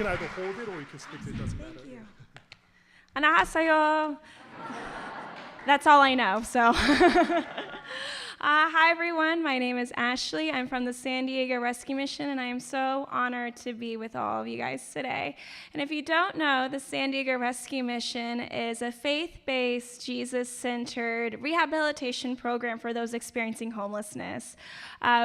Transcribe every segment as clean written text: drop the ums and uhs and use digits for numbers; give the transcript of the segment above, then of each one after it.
either hold it or you can speak to it. Doesn't matter. Thank you. 안녕하세요. That's all I know, so. Hi, everyone. My name is Ashley. I'm from the 샌디에고 Rescue Mission, and I am so honored to be with all of you guys today. And if you don't know, the 샌디에go Rescue Mission is a faith-based, Jesus-centered rehabilitation program for those experiencing homelessness.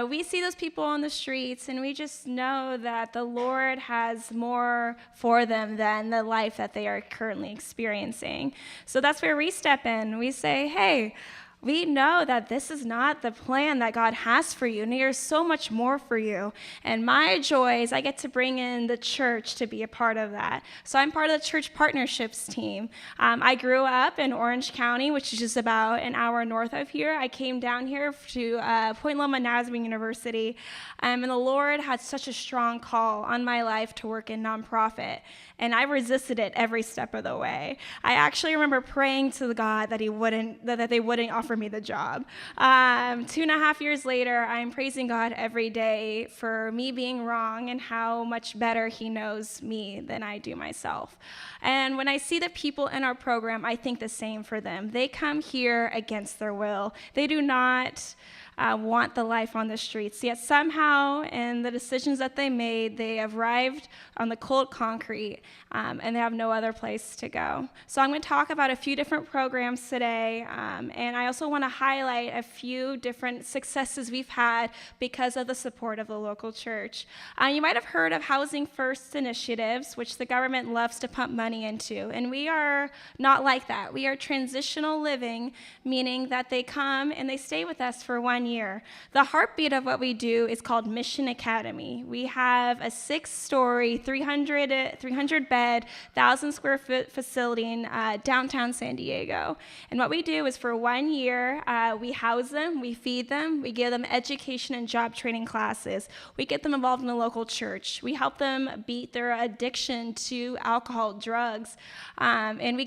We see those people on the streets, and we just know that the Lord has more for them than the life that they are currently experiencing. So that's where we step in. We say, hey, we know that this is not the plan that God has for you, and there's so much more for you. And my joy is I get to bring in the church to be a part of that. So I'm part of the church partnerships team. I grew up in Orange County, which is just about an hour north of here. I came down here to Point Loma Nazarene University, and the Lord had such a strong call on my life to work in nonprofit. And I resisted it every step of the way. I actually remember praying to God that that they wouldn't offer me the job. 2.5 years later, I'm praising God every day for me being wrong and how much better He knows me than I do myself. And when I see the people in our program, I think the same for them. They come here against their will. They do not want the life on the streets. Yet somehow, in the decisions that they made, they arrived on the cold concrete, and they have no other place to go. So I'm going to talk about a few different programs today, and I also want to highlight a few different successes we've had because of the support of the local church. You might have heard of Housing First initiatives, which the government loves to pump money into, and we are not like that. We are transitional living, meaning that they come and they stay with us for 1 year. The heartbeat of what we do is called Mission Academy. We have a 6-story, 300-bed, 1,000-square-foot facility in downtown San Diego. And what we do is for 1 year, we house them, we feed them, we give them education and job training classes. We get them involved in the local church. We help them beat their addiction to alcohol, drugs, and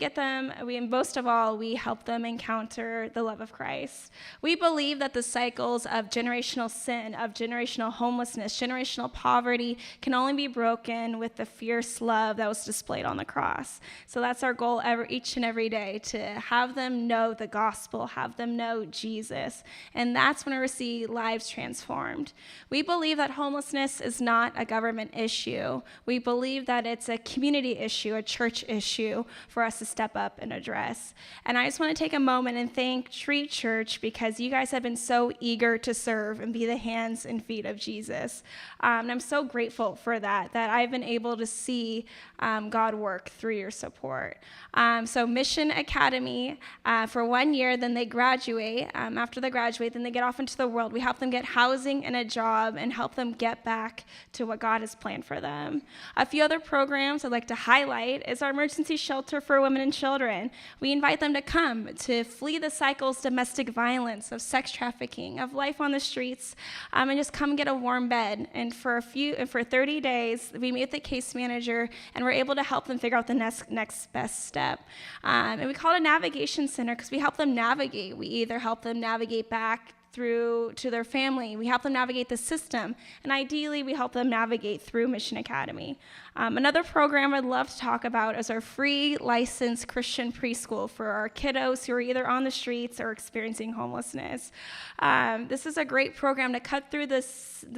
most of all, we help them encounter the love of Christ. We believe that the cycles of generational sin, of generational homelessness, generational poverty can only be broken with the fierce love that was displayed on the cross. So that's our goal each and every day, to have them know the gospel, have them know Jesus. And that's when we see lives transformed. We believe that homelessness is not a government issue. We believe that it's a community issue, a church issue for us to step up and address. And I just want to take a moment and thank Tree Church, because you guys have been so eager to serve and be the hands and feet of Jesus. And I'm so grateful for that I've been able to see God work through your support. So Mission Academy for 1 year, then they graduate. After they graduate, then they get off into the world. We help them get housing and a job and help them get back to what God has planned for them. A few other programs I'd like to highlight is our emergency shelter for women and children. We invite them to come to flee the cycles of domestic violence, of sex trafficking, of life on the streets, and just come get a warm bed. And for 30 days, we meet with the case manager, and we're able to help them figure out the next best step. And we call it a navigation center because we help them navigate. We either help them navigate back through to their family, we help them navigate the system, and ideally we help them navigate through Mission Academy. Another program I'd love to talk about is our free licensed Christian preschool for our kiddos who are either on the streets or experiencing homelessness. This is a great program to cut through the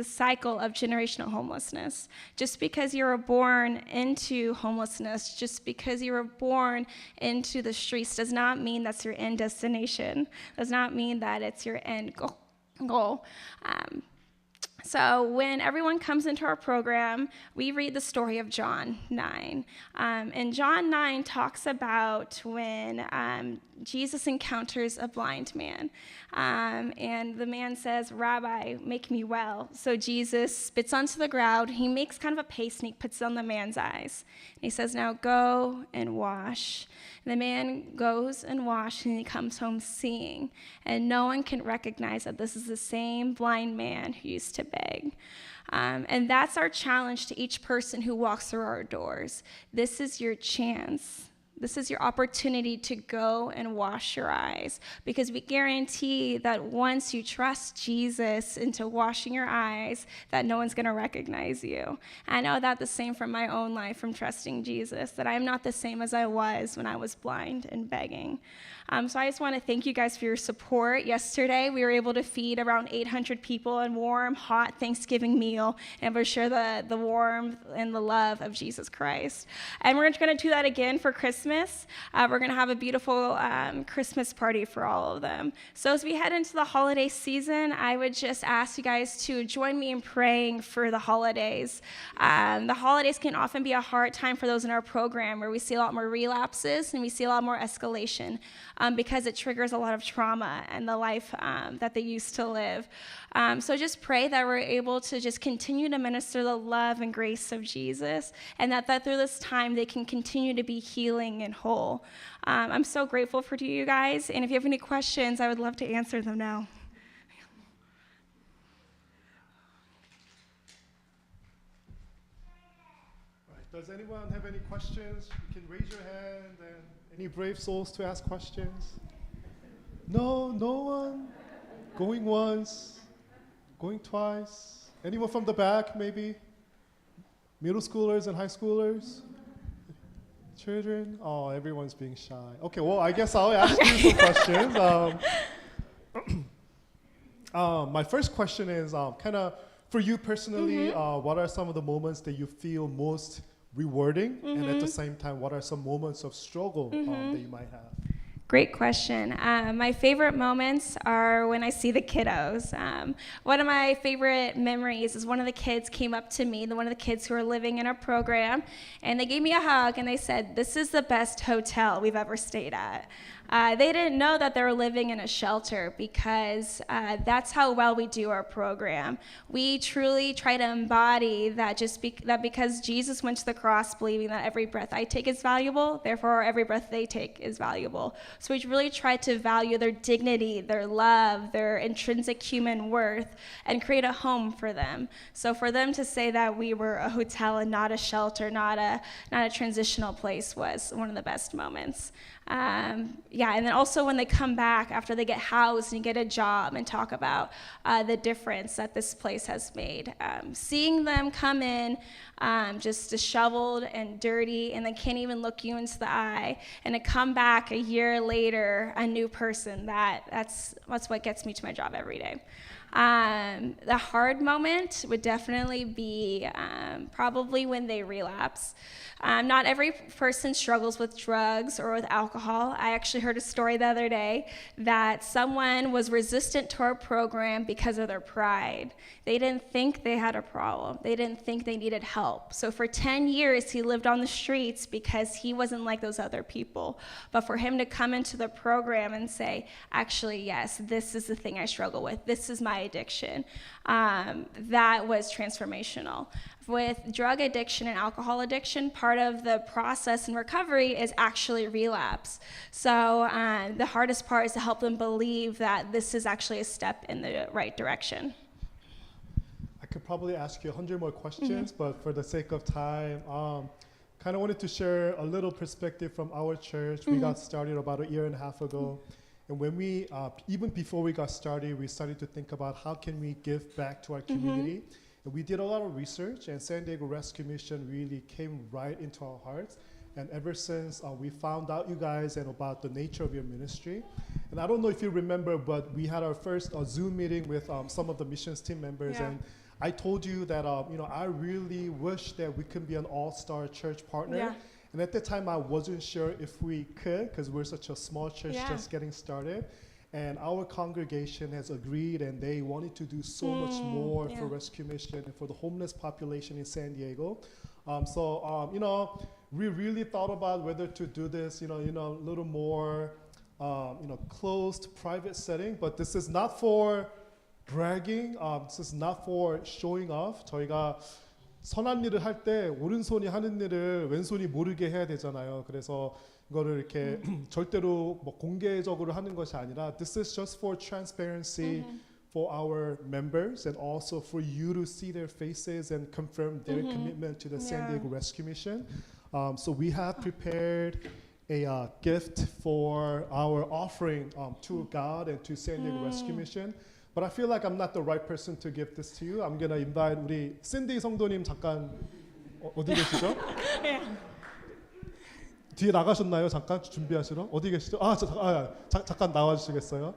cycle of generational homelessness. Just because you were born into homelessness, just because you were born into the streets does not mean that's your end destination, does not mean that it's your end goal. So when everyone comes into our program, we read the story of John 9. And John 9 talks about when Jesus encounters a blind man. And the man says, "Rabbi, make me well." So Jesus spits onto the ground. He makes kind of a paste and he puts it on the man's eyes. And he says, "Now go and wash." And the man goes and washes, and he comes home seeing. And no one can recognize that this is the same blind man who used to beg. And that's our challenge to each person who walks through our doors. This is your chance. This is your opportunity to go and wash your eyes, because we guarantee that once you trust Jesus into washing your eyes, that no one's going to recognize you. I know that the same from my own life, from trusting Jesus, that I'm not the same as I was when I was blind and begging. So I just want to thank you guys for your support. Yesterday, we were able to feed around 800 people a warm, hot Thanksgiving meal, and we're share the warmth and the love of Jesus Christ. And we're going to do that again for Christmas. We're going to have a beautiful Christmas party for all of them. So as we head into the holiday season, I would just ask you guys to join me in praying for the holidays. The holidays can often be a hard time for those in our program, where we see a lot more relapses and we see a lot more escalation, because it triggers a lot of trauma and the life that they used to live. So just pray that we're able to just continue to minister the love and grace of Jesus, and that through this time they can continue to be healing and whole. I'm so grateful for you guys, and if you have any questions, I would love to answer them now. Does anyone have any questions? You can raise your hand. And any brave souls to ask questions? No one? Going once? Going twice? Anyone from the back, maybe? Middle schoolers and high schoolers? Children? Oh, everyone's being shy. Okay, well, I guess I'll ask you some questions. My first question is kind of for you personally, what are some of the moments that you feel most rewarding, and at the same time, what are some moments of struggle that you might have? Great question. My favorite moments are when I see the kiddos. One of my favorite memories is one of the kids came up to me, one of the kids who are living in our program, and they gave me a hug and they said, "This is the best hotel we've ever stayed at." They didn't know that they were living in a shelter, because that's how well we do our program. We truly try to embody that that because Jesus went to the cross believing that every breath I take is valuable, therefore every breath they take is valuable. So we really try to value their dignity, their love, their intrinsic human worth, and create a home for them. So for them to say that we were a hotel and not a shelter, not a transitional place, was one of the best moments. And then also when they come back after they get housed and get a job and talk about the difference that this place has made. Seeing them come in just disheveled and dirty, and they can't even look you into the eye, and to come back a year later a new person, that's what gets me to my job every day. The hard moment would definitely be probably when they relapse. Not every person struggles with drugs or with alcohol. I actually heard a story the other day that someone was resistant to our program because of their pride. They didn't think they had a problem. They didn't think they needed help. So for 10 years, he lived on the streets because he wasn't like those other people. But for him to come into the program and say, actually, yes, this is the thing I struggle with. This is my addiction. That was transformational. With drug addiction and alcohol addiction, part of the process in recovery is actually relapse. So the hardest part is to help them believe that this is actually a step in the right direction. I could probably ask you 100 more questions, but for the sake of time, kind of wanted to share a little perspective from our church. We got started about a year and a half ago. And when we, even before we got started, we started to think about how can we give back to our community. And we did a lot of research, and 샌디에고 Rescue Mission really came right into our hearts. And ever since we found out you guys and about the nature of your ministry. And I don't know if you remember, but we had our first Zoom meeting with some of the missions team members. Yeah. And I told you that I really wish that we could be an all-star church partner. Yeah. And at the time, I wasn't sure if we could, because we're such a small church just getting started. And our congregation has agreed, and they wanted to do so much more for Rescue Mission and for the homeless population in 샌디에고. We really thought about whether to do this, a little more, closed, private setting. But this is not for bragging. This is not for showing off. 저희가 선한 일을 할 때 오른손이 하는 일을 왼손이 모르게 해야 되잖아요. 그래서 이거를 이렇게 절대로 뭐 공개적으로 하는 것이 아니라 this is just for transparency for our members and also for you to see their faces and confirm their commitment to the 샌디에고 Rescue Mission. So we have prepared a gift for our offering to God and to 샌디에고 Rescue Mission. But I feel like I'm not the right person to give this to you. I'm gonna invite 우리 샌디 성도님 잠깐 어디 계시죠? 뒤에 나가셨나요? 잠깐 준비하시러 어디 계시죠? 잠깐 나와주시겠어요?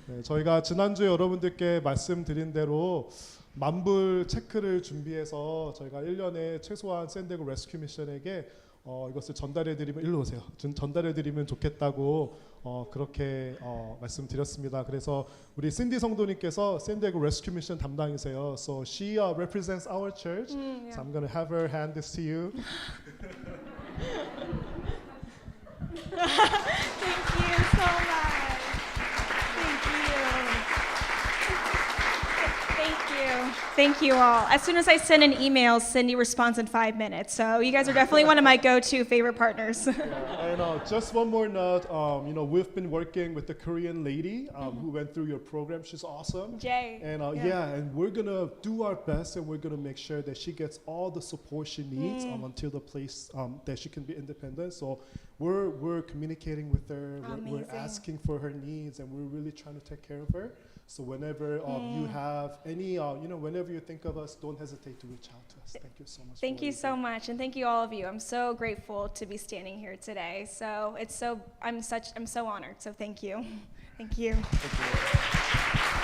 네, 저희가 지난주에 여러분들께 말씀드린 대로 만불 체크를 준비해서 저희가 1년에 최소한 샌디에고 레스큐 미션에게 이것을 전달해드리면 일로 오세요. 전달해드리면 좋겠다고 그렇게 말씀드렸습니다. 그래서 우리 신디 성도님께서 샌디에고 레스큐 미션 담당이세요. So she represents our church. So I'm going to have her hand this to you. Thank you so much. Thank you all. As soon as I send an email, Cindy responds in 5 minutes. So you guys are definitely one of my go-to favorite partners. And just one more note, we've been working with the Korean lady who went through your program. She's awesome. Jay. And and we're gonna do our best, and we're gonna make sure that she gets all the support she needs until the place that she can be independent. So we're communicating with her. We're asking for her needs, and we're really trying to take care of her. So whenever you have any, whenever you think of us, don't hesitate to reach out to us. Thank you so much. Thank you so much, and thank you all of you. I'm so grateful to be standing here today. So I'm so honored. So thank you. Thank you. Thank you.